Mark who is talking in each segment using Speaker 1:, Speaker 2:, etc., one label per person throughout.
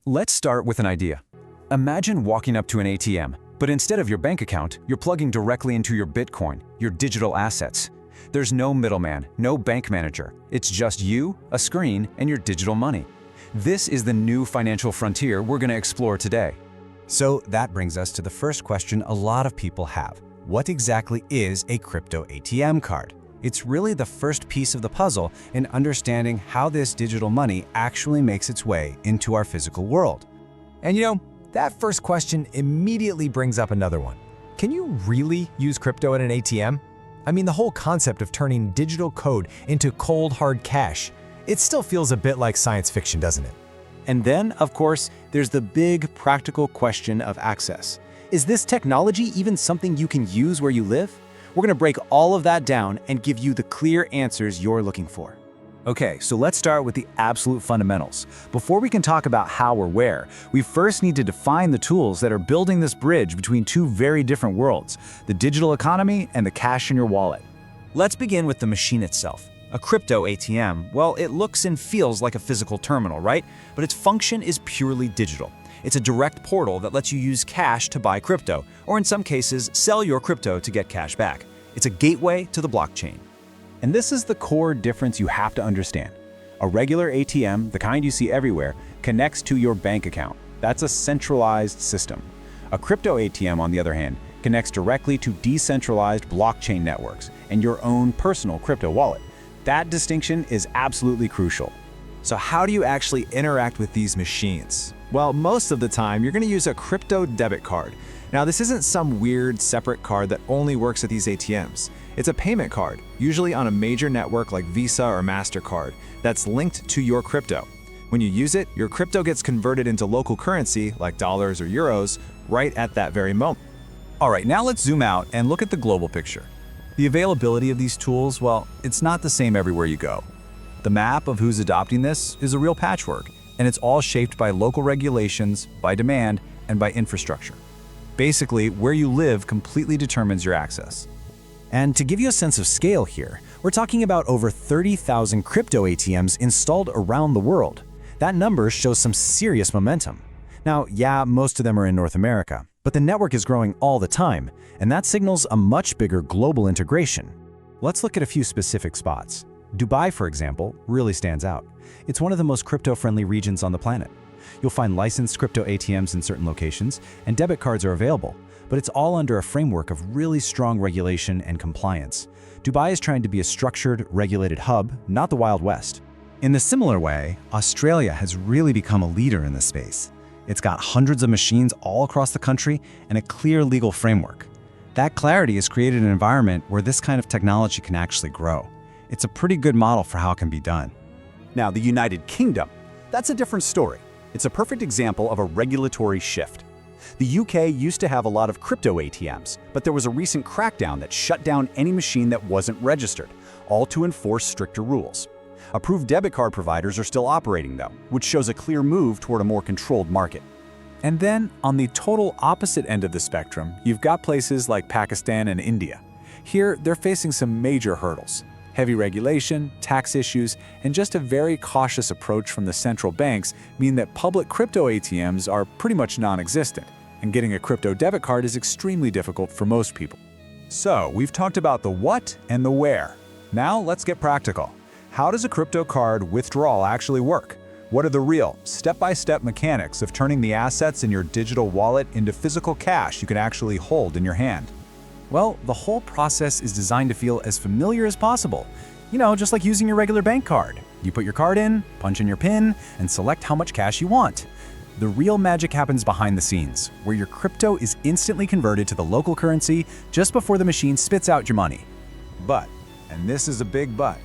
Speaker 1: Let's start with an idea. Imagine walking up to an ATM, but instead of your bank account, you're plugging directly into your Bitcoin, your digital assets. There's no middleman, no bank manager. It's just you, a screen, and your digital money. This is the new financial frontier we're going to explore today.
Speaker 2: So that brings us to the first question a lot of people have. What exactly is a crypto ATM card? It's really the first piece of the puzzle in understanding how this digital money actually makes its way into our physical world. And that first question immediately brings up another one. Can you really use crypto at an ATM? I mean, the whole concept of turning digital code into cold, hard cash, it still feels a bit like science fiction, doesn't it?
Speaker 3: And then, of course, there's the big practical question of access. Is this technology even something you can use where you live? We're going to break all of that down and give you the clear answers you're looking for.
Speaker 1: Okay, so let's start with the absolute fundamentals. Before we can talk about how or where, we first need to define the tools that are building this bridge between two very different worlds, the digital economy and the cash in your wallet.
Speaker 3: Let's begin with the machine itself. A crypto ATM, well, it looks and feels like a physical terminal, right? But its function is purely digital. It's a direct portal that lets you use cash to buy crypto, or in some cases, sell your crypto to get cash back. It's a gateway to the blockchain.
Speaker 1: And this is the core difference you have to understand. A regular ATM, the kind you see everywhere, connects to your bank account. That's a centralized system. A crypto ATM, on the other hand, connects directly to decentralized blockchain networks and your own personal crypto wallet. That distinction is absolutely crucial.
Speaker 2: So how do you actually interact with these machines? Well, most of the time, you're going to use a crypto debit card. Now, this isn't some weird separate card that only works at these ATMs. It's a payment card, usually on a major network like Visa or MasterCard, that's linked to your crypto. When you use it, your crypto gets converted into local currency, like dollars or euros, right at that very moment.
Speaker 1: All right, now let's zoom out and look at the global picture. The availability of these tools, well, it's not the same everywhere you go. The map of who's adopting this is a real patchwork, and it's all shaped by local regulations, by demand, and by infrastructure. Basically, where you live completely determines your access.
Speaker 2: And to give you a sense of scale here, we're talking about over 30,000 crypto ATMs installed around the world. That number shows some serious momentum. Now, yeah, most of them are in North America, but the network is growing all the time, and that signals a much bigger global integration. Let's look at a few specific spots. Dubai, for example, really stands out. It's one of the most crypto-friendly regions on the planet. You'll find licensed crypto ATMs in certain locations, and debit cards are available, but it's all under a framework of really strong regulation and compliance. Dubai is trying to be a structured, regulated hub, not the Wild West. In a similar way, Australia has really become a leader in this space. It's got hundreds of machines all across the country and a clear legal framework. That clarity has created an environment where this kind of technology can actually grow. It's a pretty good model for how it can be done.
Speaker 4: Now, the United Kingdom, that's a different story. It's a perfect example of a regulatory shift. The UK used to have a lot of crypto ATMs, but there was a recent crackdown that shut down any machine that wasn't registered, all to enforce stricter rules. Approved debit card providers are still operating, though, which shows a clear move toward a more controlled market.
Speaker 1: And then, on the total opposite end of the spectrum, you've got places like Pakistan and India. Here, they're facing some major hurdles. Heavy regulation, tax issues, and just a very cautious approach from the central banks mean that public crypto ATMs are pretty much non-existent, and getting a crypto debit card is extremely difficult for most people. So, we've talked about the what and the where. Now, let's get practical. How does a crypto card withdrawal actually work? What are the real, step-by-step mechanics of turning the assets in your digital wallet into physical cash you can actually hold in your hand? Well, the whole process is designed to feel as familiar as possible. Just like using your regular bank card. You put your card in, punch in your PIN, and select how much cash you want. The real magic happens behind the scenes, where your crypto is instantly converted to the local currency just before the machine spits out your money. But, and this is a big but,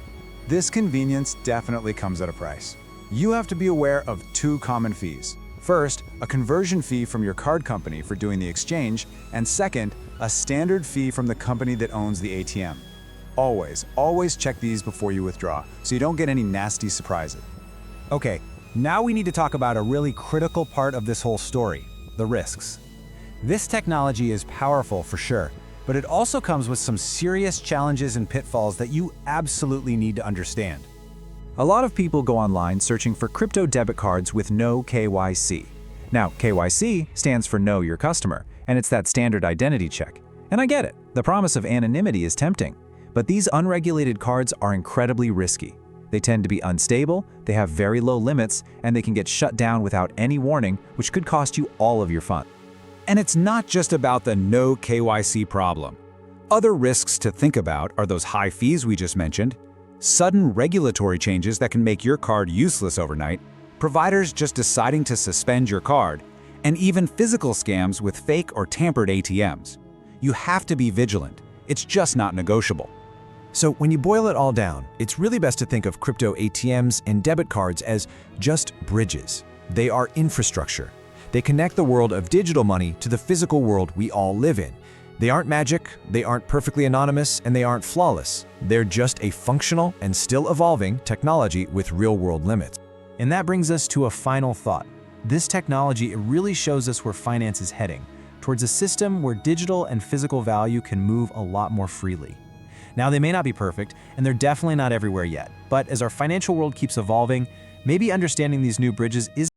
Speaker 1: this convenience definitely comes at a price. You have to be aware of two common fees. First, a conversion fee from your card company for doing the exchange, and second, a standard fee from the company that owns the ATM. Always check these before you withdraw, so you don't get any nasty surprises. Okay, now we need to talk about a really critical part of this whole story, the risks. This technology is powerful for sure, but it also comes with some serious challenges and pitfalls that you absolutely need to understand. A lot of people go online searching for crypto debit cards with no KYC. Now, KYC stands for Know Your Customer, and it's that standard identity check. And I get it, the promise of anonymity is tempting. But these unregulated cards are incredibly risky. They tend to be unstable, they have very low limits, and they can get shut down without any warning, which could cost you all of your funds. And it's not just about the no KYC problem. Other risks to think about are those high fees we just mentioned, sudden regulatory changes that can make your card useless overnight, providers just deciding to suspend your card, and even physical scams with fake or tampered ATMs. You have to be vigilant. It's just not negotiable.
Speaker 2: So when you boil it all down, it's really best to think of crypto ATMs and debit cards as just bridges. They are infrastructure. They connect the world of digital money to the physical world we all live in. They aren't magic, they aren't perfectly anonymous, and they aren't flawless. They're just a functional and still evolving technology with real-world limits. And that brings us to a final thought. This technology really shows us where finance is heading, towards a system where digital and physical value can move a lot more freely. Now, they may not be perfect, and they're definitely not everywhere yet, but as our financial world keeps evolving, maybe understanding these new bridges is